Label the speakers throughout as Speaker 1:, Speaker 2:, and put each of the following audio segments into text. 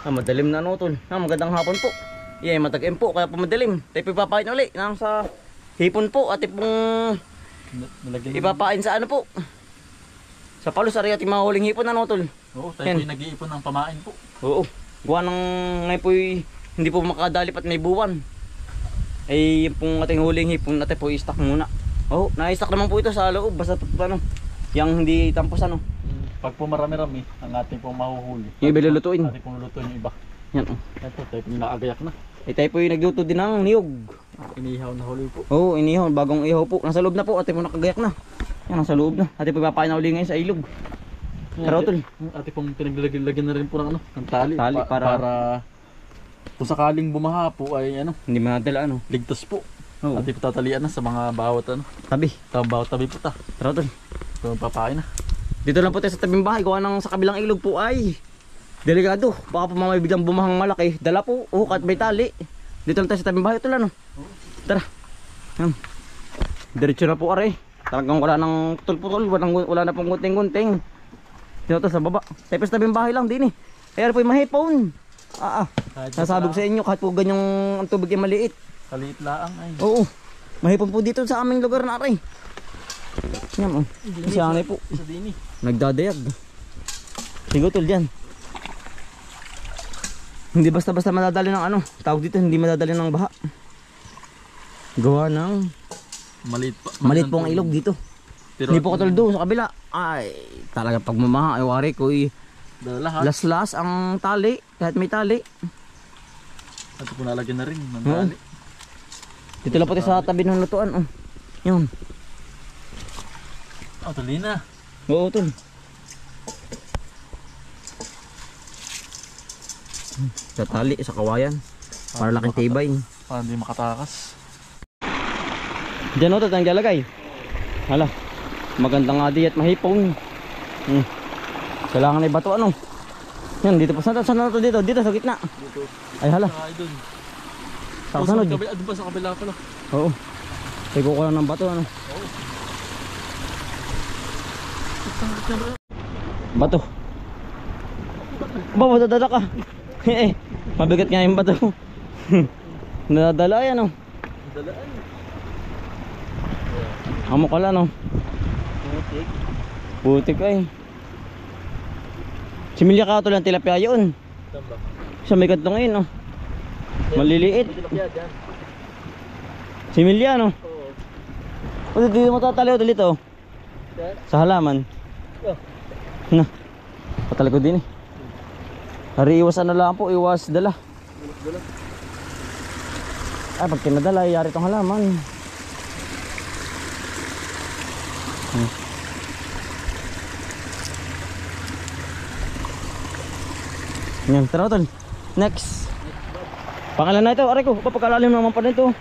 Speaker 1: Madalim na no tol. Magandang hapon po. Matag-im po kaya po madilim. Tayo po ipapain ulit nang sa hipon po at pong ipapain sa ano po. Sa palos ari ating mga huling hipon ano tol.
Speaker 2: Oo, tayo po nag-iipon ng pamain po.
Speaker 1: Oo. Gawa ng ngayon po hindi po makadalip at may buwan. Ay yung pong ating huling hipon natin po i-stock muna. Oo, na-stock naman po ito sa loob basta ano, yang hindi tampos ano.
Speaker 2: Pag po marami-rami, ang ating pong mahuhuli.
Speaker 1: Yung iba lulutuin.
Speaker 2: Ating pong lulutuin yung iba.
Speaker 1: Yan oh.
Speaker 2: Ito, tayo pong nakagayak na.
Speaker 1: Tayo po yung nagluto din ng niyog.
Speaker 2: Inihaw na huli po.
Speaker 1: Oo, inihaw. Bagong ihaw po. Nasa loob na po. Ating po nakagayak na. Yan, nasa loob na. Ating po ipapain na uli ngayon sa ilog. Karotol.
Speaker 2: Ating pong pinaglagyan na rin po ng, ng tali.
Speaker 1: Para
Speaker 2: kung sakaling bumaha po ay ano.
Speaker 1: Hindi madala ano.
Speaker 2: Ligtas po.
Speaker 1: Oo.
Speaker 2: Ating po tatalian na sa mga bawat ano. Bawat tabi po ta.
Speaker 1: Karotol.
Speaker 2: So papain na.
Speaker 1: Dito lang po tayo sa tabing bahay. Gawa ng sa kabilang ilog po ay delikado. Baka po mamay biglang bumahang malaki. Dala po. Kahit may tali. Dito lang tayo sa tabing bahay. Ito lang no. Tara. Diretso na po are. Talagang wala nang putol-putol. Wala na pong gunting-gunting. Dito to sa baba. Tayo sa tabing bahay lang din eh. Kaya po yung mahipon. Nasabi ko sa inyo kahit po ganyang ang tubig ay maliit.
Speaker 2: Kaliit laang ay.
Speaker 1: Oo. Mahipon po dito sa aming lugar na are. Yan oh. Siyanay po. Nagdadayag. Sigo tol dyan. Hindi basta-basta madadali ng ano. Tawag dito hindi madadali ng baha. Gawa ng maliit po ang ilog dito. Pero hindi po katulad doon sa kabila. Ay talaga pag mamaha ay wari ko las-las ang tali. Kahit may tali.
Speaker 2: Ito po nalagyan na rin ng tali.
Speaker 1: Dito lang po tayo sa tabi ng lutuan oh. Yan.
Speaker 2: Tuloy na.
Speaker 1: Oo tol. Sa tali, sa kawayan. Para laking tibay.
Speaker 2: Para hindi makatakas.
Speaker 1: Diyan o ito, tayong lalagay. Hala, maganda nga di at mahipong. Kailangan ay bato ano. Yan, dito pa. Saan na ito dito? Dito sa gitna.
Speaker 2: Dito.
Speaker 1: Ay hala. Sa kasunod.
Speaker 2: Doon pa sa kabila pala.
Speaker 1: Oo. Tayo ko lang ng bato ano.
Speaker 2: Oo.
Speaker 1: Bato. Dadala ka. Mabigat nga yung bato. Nadala yan oh.
Speaker 2: Dalaan.
Speaker 1: Amo ka lang oh. Putik ay. Similya ka ito lang tilapia yun. Sa may kantong ngayon oh. Maliliit. Similya no. O dito mo tatali ulit oh. Sa halaman. Na. Patali ko din eh. Hari iwas ano lang po, iwas dala. Ay pag kinadala, yari itong halaman. Yan, tara tol. Next. Pangalan na ito, aray ko. Pagkalalim naman pa nito.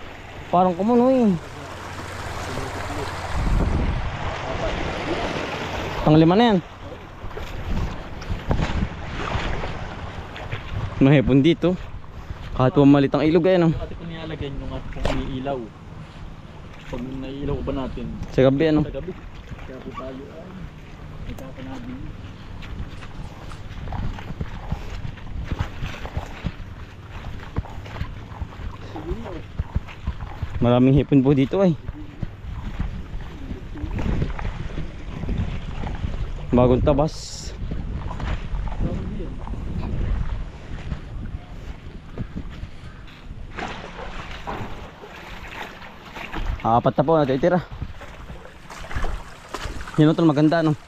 Speaker 1: Parang kumunoy. Panglima na yan. Mahipon dito. Kahit pumalit ang ilog ay ano.
Speaker 2: Ate ko nilalagyan yung at kung iniilaw. Pag naiilaw ba natin?
Speaker 1: Sa gabi ano.
Speaker 2: Sa gabi. Kaya po tayo ay nagkakanabing.
Speaker 1: Maraming hipon po dito ay. Bagong tabas. Apat na po natitira. Yan utol maganda no.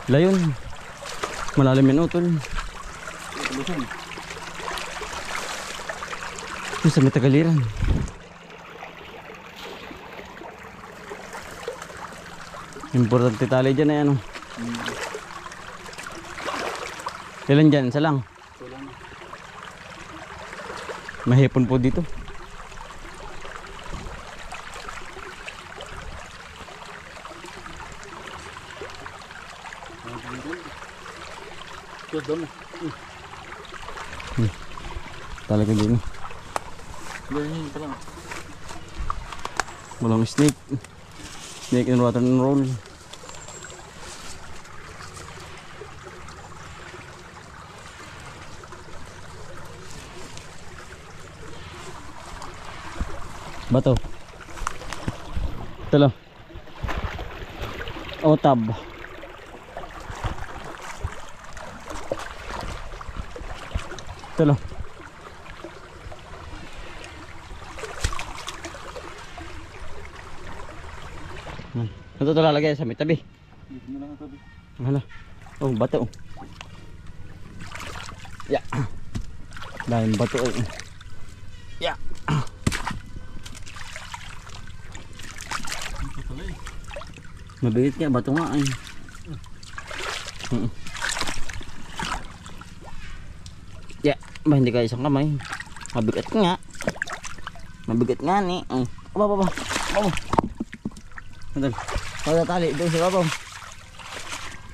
Speaker 1: Layon. Malalim yan utol. Yung sa may Tagaliran. Importante tali dyan ay ano. Ilan dyan? Isa lang. Mahipon po dito. Talaga din.
Speaker 2: Ganyan pa lang.
Speaker 1: Walang snake. Snake and water and roll. Bato. Talo. Otab. Talo. Ito to lalagay sa may tabi.
Speaker 2: Dito na lang ang tabi.
Speaker 1: Hala. Oh, bato. Ya. Daming bato. Ya.
Speaker 2: Ito pala eh.
Speaker 1: Mabigat nga, bato nga ay. Ya, ba hindi ka isang kamay. Mabigat nga. Mabigat nga ni. Baba. Sandal. Pagka tali doon sa babaw.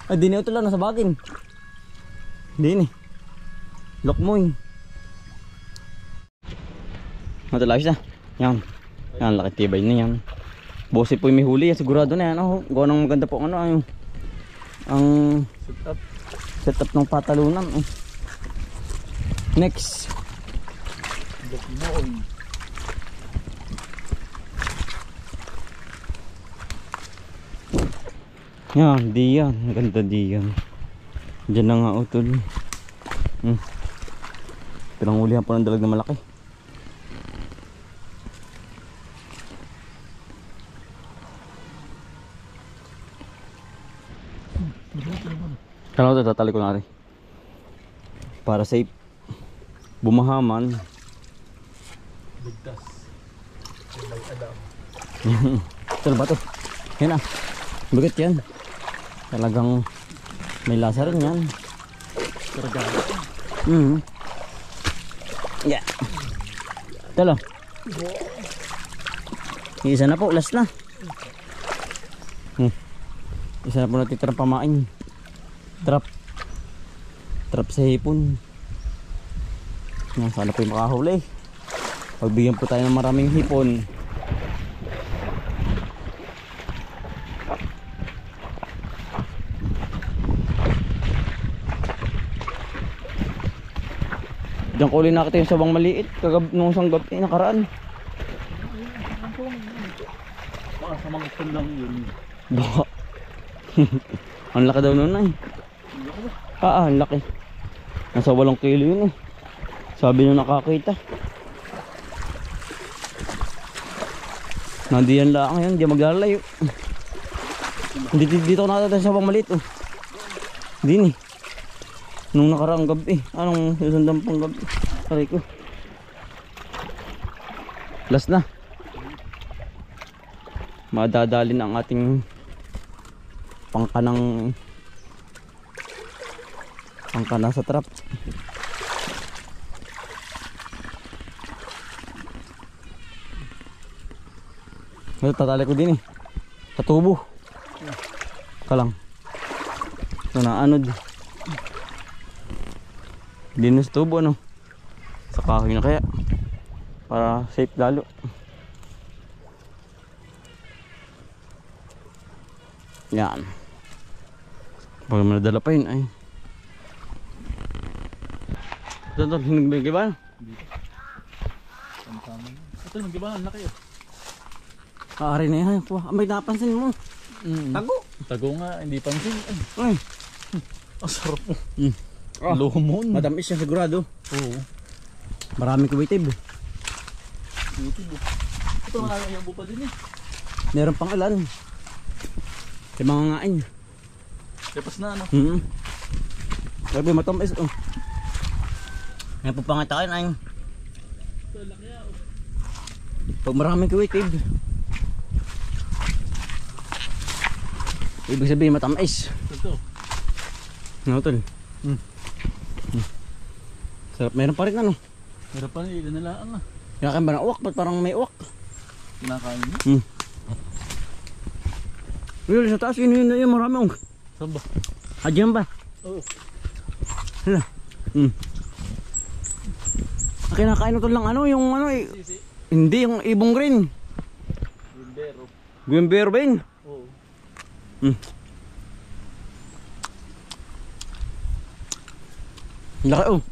Speaker 1: Ay, di na ito lang nasa bagin. Di ni. Lock mo eh. Matalayos na. Yan. Yan, laki tibay na yan. Bose po yung may huli. Sigurado na yan. Oh, gawa ng maganda po ano. Ang setup ng patalunan. Next. Yan, di yan. Ganda di yan. Diyan na nga utol. Pinangulihan po ng dalag na malaki. Kala ko tatali ko na rin. Para safe. Bumahaman.
Speaker 2: Ligtas. May Adam.
Speaker 1: Ito ba ito? Yan ah. Bigat yan. Talagang may lasa rin yan.
Speaker 2: Karagado.
Speaker 1: Yeah. Talo. Isa na po, last na. Isa na po natitirang pamain. Trap sa hipon. Sana po yung makahuli. Pagbigyan po tayo ng maraming hipon. Diyan ko ulit nakita yung sabang maliit nung isang gabi nakaraan.
Speaker 2: Baka sa mga ikan lang yun.
Speaker 1: Baka. Ang laki daw nun ay. Ang laki. Nasa 8 kilo yun eh. Sabi nung nakakita. Nandiyan lang yan, di maglalayo. Dito ako nakita sa sabang maliit oh. Hindi ni. Nung nakaraang gabi, anong susundan pang gabi? Aray ko. Last na. Madadalin ang ating pangkanang sa trap. Ito tatali ko din eh. Sa tubo. Kalang. Ito na anod. Dinos tubo ano. Sa kahoy na kaya. Para safe lalo. Yan. Pag manadala pa yun ay. Ito hinigbigay ba?
Speaker 2: Ito maggibahan na kayo.
Speaker 1: Ari na yan. May napansin mo. Tago.
Speaker 2: Tago nga, hindi pansin.
Speaker 1: Ay.
Speaker 2: Ang sarap mo.
Speaker 1: Lumon. Matamis siya sigurado.
Speaker 2: Oo.
Speaker 1: Maraming kumitib.
Speaker 2: Ito nga yung bupa din eh.
Speaker 1: Meron pang ilan. Yung mga ngain.
Speaker 2: Lepas na ano.
Speaker 1: Grabe matamis oh. Yan po pangatain ay. Pag maraming kumitib. Ibig sabihin matamis.
Speaker 2: Ito.
Speaker 1: Ano tol? Sarap, meron pa rin ano.
Speaker 2: Meron pa rin, ilan na lang ah.
Speaker 1: Kinakain ba ng uwak? Ba't parang may uwak?
Speaker 2: Kinakain mo?
Speaker 1: Yun, sa taas, yun marami.
Speaker 2: Saan ba?
Speaker 1: Diyan ba?
Speaker 2: Oo.
Speaker 1: Hala. Kinakain ito lang ano, yung ano eh.
Speaker 2: Sisi.
Speaker 1: Hindi, yung ibong green.
Speaker 2: Gumbero.
Speaker 1: Gumbero ba yun?
Speaker 2: Oo.
Speaker 1: Laki oh.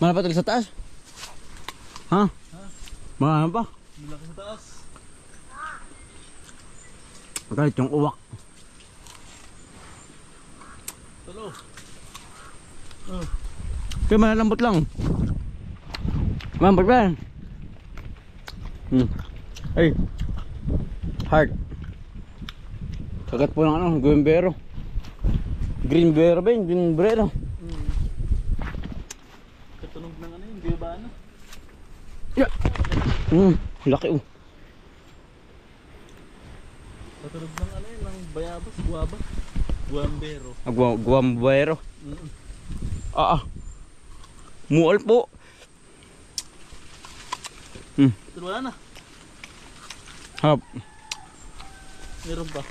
Speaker 1: Mana pa sa taas? Ha? Marami pa.
Speaker 2: Malaki sa taas.
Speaker 1: Galit yung uwak.
Speaker 2: Talo.
Speaker 1: Kaya malalambot lang. Malambot ba yan? Ay. Heart. Kagat po ng ano, guembero. Green bear ba yun? Green bear.
Speaker 2: Katunog ng ano yun, guyabano.
Speaker 1: Yeah. Laki oh.
Speaker 2: Katunog ng ano yun, ng bayabas, guwaba. Guambero.
Speaker 1: Guambero. Mual po.
Speaker 2: Ito wala na.
Speaker 1: Hap.
Speaker 2: Meron pa.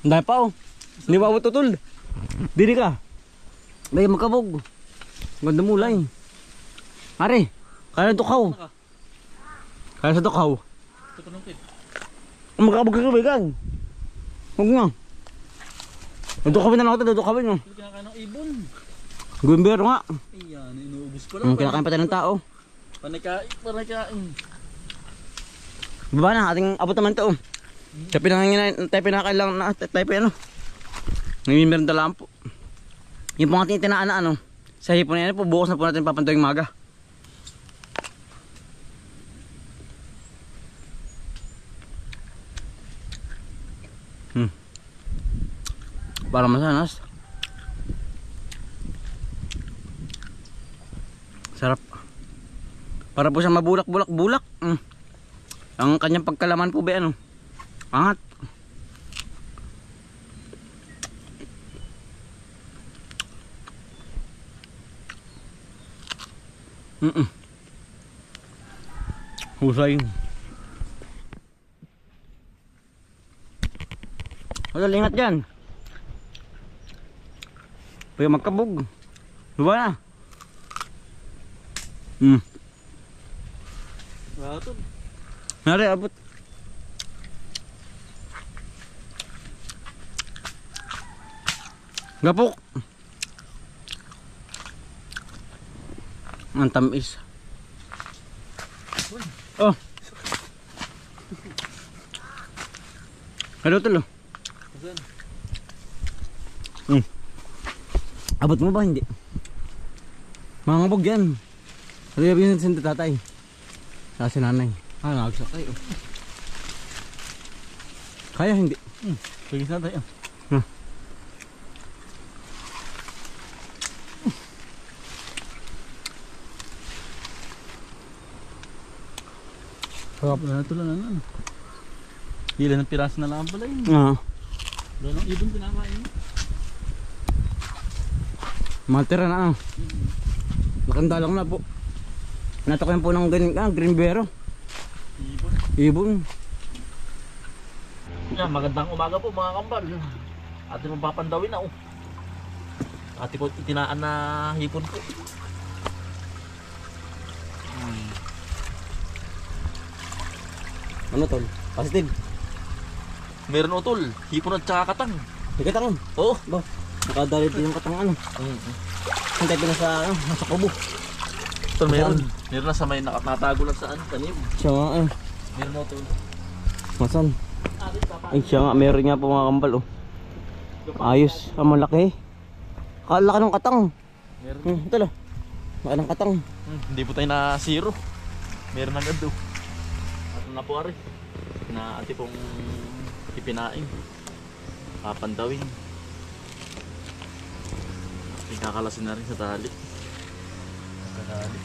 Speaker 1: Ang dami pa oh. Hindi pa ako tutol. Dili ka. Dahil magkabog. Ganda mulay. Are, kaya na tukaw. Kaya sa tukaw.
Speaker 2: Katunog kit.
Speaker 1: Ang magkabog ka kaibigan. Huwag nga. Dudukawin na lang ito, dudukawin mo.
Speaker 2: Ito kinakain ng ibon.
Speaker 1: Guembero nga.
Speaker 2: Ayan, inuubos ko lang.
Speaker 1: Kinakain pa tayo ng tao.
Speaker 2: Panakain.
Speaker 1: Baba na, ating abot naman ito. Tayo pinakain lang na, tayo ano. Nangimimeron lang po. Yung pong ating tinaan na ano. Sa hipon na yan po, bukas na po natin papantawing maga. Para masanas. Sarap. Para po siya mabulak-bulak-bulak. Ang kanyang pagkalaman po ba ano? Angat. Husay. Wala ingat dyan. Pwede magkabog. Diba na?
Speaker 2: Raton.
Speaker 1: Nari, abot. Gapok. Ang tamis. Oh. Ano tulo? Abot mo ba? Hindi. Mangabog yan. Ano yung sinta tatay? Kasi nanay. Nagsakay oh. Kaya hindi.
Speaker 2: Sige na tayo.
Speaker 1: Sarap.
Speaker 2: Wala ito lang ano. Ilan ng piraso na lang pala yun. Wala nang ibon pinakain.
Speaker 1: Matira na ano. Nakanda lang na po. Natakoyan po ng green bero. Ibon.
Speaker 2: Yan, magandang umaga po mga kambal. Atin mong papandawin na oh. Ate po itinaan na hipon po.
Speaker 1: Ano tol? Positive.
Speaker 2: Meron utol, hipon at saka katang.
Speaker 1: May katang.
Speaker 2: Oo.
Speaker 1: Ba? Nakadali din yung katang ano. Hintay pa na sa ano, nasa kubo.
Speaker 2: Ito meron. Meron na sa may nakatago lang saan, tanim.
Speaker 1: Siya nga eh.
Speaker 2: Meron utol.
Speaker 1: Masan? Ay siya nga, meron nga po mga kambal oh. Ayos, malaki. Kalaki ng katang.
Speaker 2: Meron.
Speaker 1: Ito lang. Laki ng katang.
Speaker 2: Hindi po tayo na zero. Meron agad do. At na po ari. Na ati pong ipinaing. Papandawin. Ikakalasin na rin sa tali. Sa tali.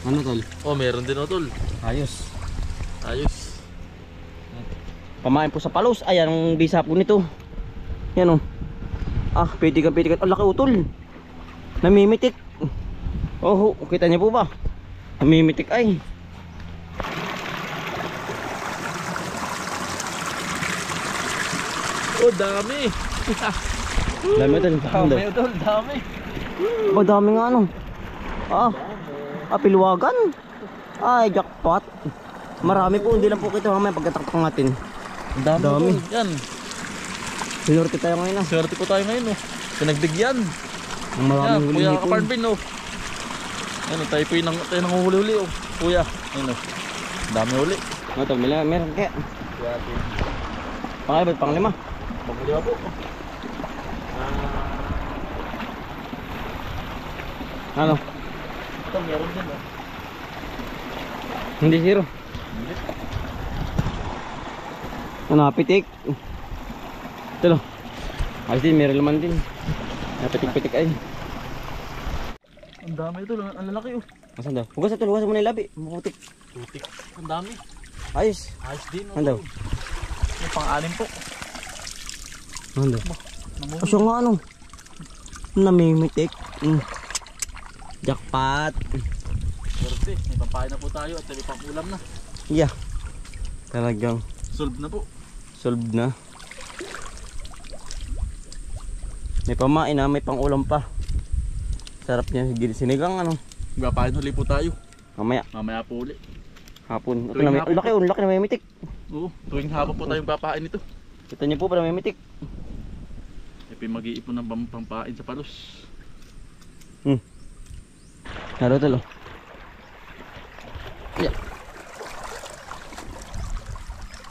Speaker 1: Ano tol?
Speaker 2: Oh, meron din utol.
Speaker 1: Ayos.
Speaker 2: Ayos.
Speaker 1: Pamain po sa palos. Ayan ang bisa po nito. Yan oh. Pwede ka. Ang laki utol. Namimitik. Oh, kita niyo po ba? Namimitik ay.
Speaker 2: Oh, dami.
Speaker 1: Dami utol.
Speaker 2: Dami utol, dami.
Speaker 1: Dami nga ano. Pilwagan. Ay, jackpot. Marami po, hindi lang po kita mamaya pagkatakpang natin.
Speaker 2: Ang dami.
Speaker 1: Dami.
Speaker 2: Tol. Yan.
Speaker 1: Sinurte tayo ngayon ah.
Speaker 2: Swerte po tayo ngayon oh. Pinagbigyan.
Speaker 1: Ang maraming huli
Speaker 2: Kuya
Speaker 1: hipon.
Speaker 2: Kaparvin oh. Ano tayo po yung nanguhuli-huli oh. Kuya. Ayun oh. Dami huli.
Speaker 1: Ano tol, meron kaya.
Speaker 2: Kuya atin.
Speaker 1: Pangalabot, panglima.
Speaker 2: Paguli po.
Speaker 1: Ano?
Speaker 2: Ito meron din oh.
Speaker 1: Hindi zero.
Speaker 2: Hindi.
Speaker 1: Ano, pitik. Ito lang. Ayos din, meron laman din. Pitik-pitik ay.
Speaker 2: Ang dami ito. Ang lalaki oh.
Speaker 1: Asan daw? Hugas na tol, hugas mo na yung labi. Makutik.
Speaker 2: Putik. Ang dami.
Speaker 1: Ayos.
Speaker 2: Ayos din oh.
Speaker 1: Ano daw?
Speaker 2: May pang-anim po.
Speaker 1: Ano daw?
Speaker 2: Namumuli.
Speaker 1: Asyo nga ano. Namimitik. Jackpot.
Speaker 2: Swerte. May pampain na po tayo at may pang-ulam na.
Speaker 1: Yeah. Talagang
Speaker 2: Solve na po.
Speaker 1: solved na. May pamain na, may pangulam pa. Sarap niya, sinigang ano.
Speaker 2: Pampain huli po tayo.
Speaker 1: Mamaya,
Speaker 2: Mamaya po uli.
Speaker 1: hapon. Ito
Speaker 2: Tuwing
Speaker 1: na, may,
Speaker 2: hapon
Speaker 1: laki oh, laki na may mitik.
Speaker 2: Oo. Tuwing hapon po tayong papain ito.
Speaker 1: Kita niyo po para may mitik.
Speaker 2: May mag-iipon ng pampain sa palos.
Speaker 1: Naro tol oh. Yeah.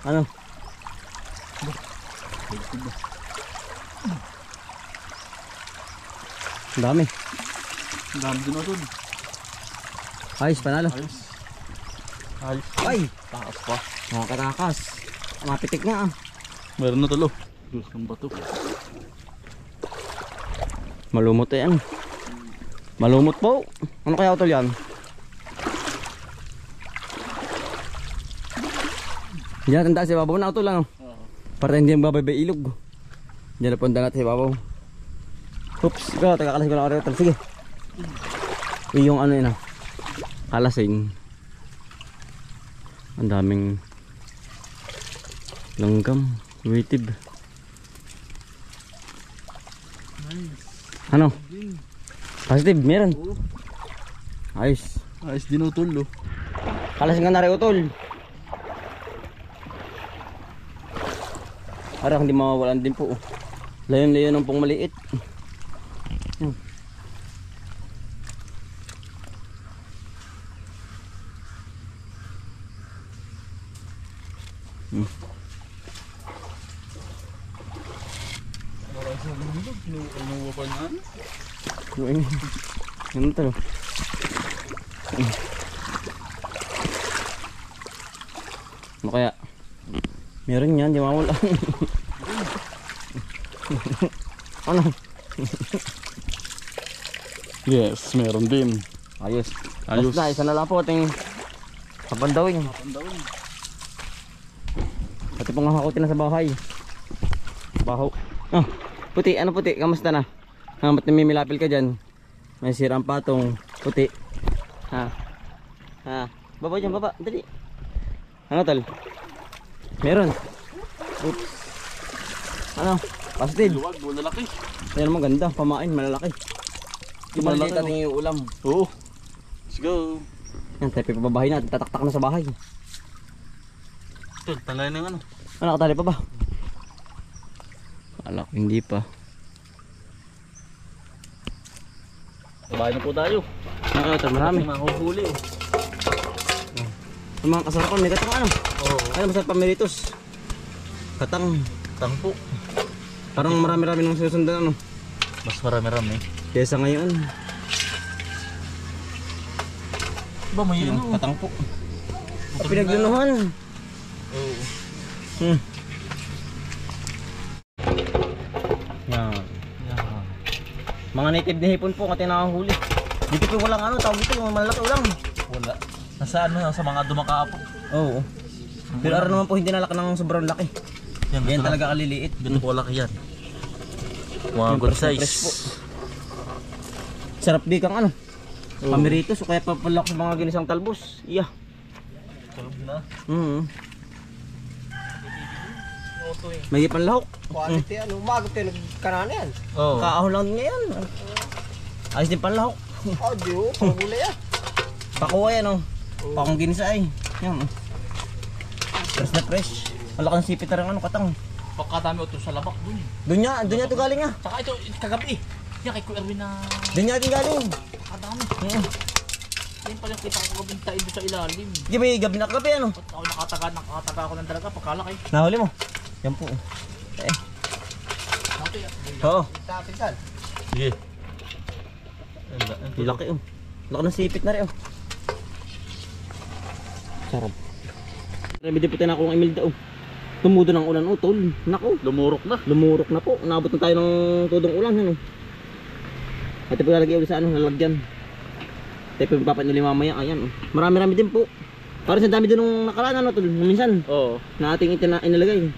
Speaker 1: Ano? Ang dami.
Speaker 2: Ang dami din ako dun.
Speaker 1: Ayos, panalo.
Speaker 2: Ayos. Ayos.
Speaker 1: Ay!
Speaker 2: Takas pa.
Speaker 1: Nakakatakas. Mapitik nga ah.
Speaker 2: Meron na tulo. Diyos ng bato.
Speaker 1: Malumot eh ano. Malumot po. Ano kaya utol yan? Diyan tanda si babaw na utol ano. Para hindi yung babay ilog. Diyan na punta natin si babaw. Oops, ikaw, tagakalas ko lang ako utol. Sige. Yung ano yun ah. Kalasing. Ang daming langgam. Native.
Speaker 2: Nice.
Speaker 1: Ano? Positive, meron.
Speaker 2: Oo.
Speaker 1: Ayos.
Speaker 2: Ayos din utol oh.
Speaker 1: Kalasing ka na rin utol. Parang hindi mawawalan din po. Layon-layon ng pong maliit.
Speaker 2: Parang sa bundok. Inuwa pa na.
Speaker 1: Ano ito? Ano kaya? Meron yan, di mawala. Ano?
Speaker 2: Yes, meron din.
Speaker 1: Ayos.
Speaker 2: Ayos.
Speaker 1: Basta, isa na lang po ating kapandawin.
Speaker 2: Pandawin.
Speaker 1: Pati pong hakutin na sa bahay. Baho. Oh, puti, ano puti? Kamusta na? Ba't namimilapil ka dyan? May sirang patong puti. Ha? Ha? Baba dyan, baba. Dali. Ano tol? Meron. Oops. Ano? Positive.
Speaker 2: Luwag, lalaki.
Speaker 1: Yan naman ganda. Pamain, malalaki. Yung
Speaker 2: Malalaki,
Speaker 1: maliliit natin yung ulam.
Speaker 2: Oo. Let's go.
Speaker 1: Yan, tayo pababahay natin. Tataktak na sa bahay.
Speaker 2: Tol, talay na yung ano.
Speaker 1: Ano, nakatali pa ba? Kala ko hindi pa.
Speaker 2: Sabay na po tayo.
Speaker 1: Ano, ito marami.
Speaker 2: Mahuhuli oh.
Speaker 1: Yung mga kasarapan, may katang ano?
Speaker 2: Oo.
Speaker 1: Ano, masarap pa meritos. Katang.
Speaker 2: Tangpo.
Speaker 1: Parang marami-rami nang susundan ano.
Speaker 2: Mas marami-rami.
Speaker 1: Kesa ngayon.
Speaker 2: Ba may
Speaker 1: Ano,
Speaker 2: ano?
Speaker 1: katang po. Pinaglunuhan.
Speaker 2: Oo.
Speaker 1: Yan.
Speaker 2: Yan.
Speaker 1: Mga native na hipon po kasi nakahuli. Dito po walang ano, tawag dito yung malaki ulang.
Speaker 2: Wala. Nasa ano, sa mga dumakapo.
Speaker 1: Oo. Pero araw naman po hindi nalaki ng sobrang laki.
Speaker 2: Yan,
Speaker 1: Yan talaga kaliliit.
Speaker 2: Ganito po laki yan. Mga
Speaker 1: Yung
Speaker 2: good
Speaker 1: fresh na
Speaker 2: size.
Speaker 1: fresh po. Sarap di kang ano.
Speaker 2: Oo.
Speaker 1: Pamiritos o kaya papalak sa mga ginisang talbos. Iya.
Speaker 2: Sarap na.
Speaker 1: May panlahok.
Speaker 3: Quality ano, umaga tayo nagkanana yan.
Speaker 2: Oo.
Speaker 1: Kaahon lang din ngayon. Ayos din panlahok.
Speaker 3: Audio, pagula yan.
Speaker 1: Pakuha yan oh. Pakong ginisa ay. Yan oh. Fresh na fresh. Ang laki ng sipit na rin ano, katang.
Speaker 2: Pagkadami ito sa labak dun.
Speaker 1: Doon niya ito galing ah.
Speaker 2: Tsaka ito, kagabi. Yan kay Kuya Erwin na
Speaker 1: Doon niya din galing.
Speaker 2: pagkadami.
Speaker 1: Oo.
Speaker 2: Yan pala kita ko gabing tayo doon sa ilalim.
Speaker 1: Di ba gabi na kagabi ano?
Speaker 2: At ako nakataga ako ng talaga pagkalaki.
Speaker 1: Nahuli mo. Yan po. Oo.
Speaker 3: Tapitan.
Speaker 2: Sige.
Speaker 1: Ang laki oh. Laki ng sipit na rin oh. Sarap. Remedy po tayo na akong Imelda oh. Tumudo ng ulan oh tol. Nako.
Speaker 2: Lumurok na.
Speaker 1: Lumurok na po. Naabot na tayo ng tudong ulan ano. At ito po lalagay ulit sa ano, lalagyan. Tayo po papanuli mamaya. Ayan oh. Marami-rami din po. Parang sa dami din nung nakaraan ano tol. Minsan.
Speaker 2: Oo.
Speaker 1: Na ating inilagay.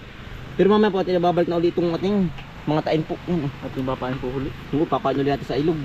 Speaker 1: Pero mamaya po ating babalik na ulit itong ating mga tain po. Yan oh.
Speaker 2: At yung papain po huli.
Speaker 1: Oo, papain ulit natin sa ilog.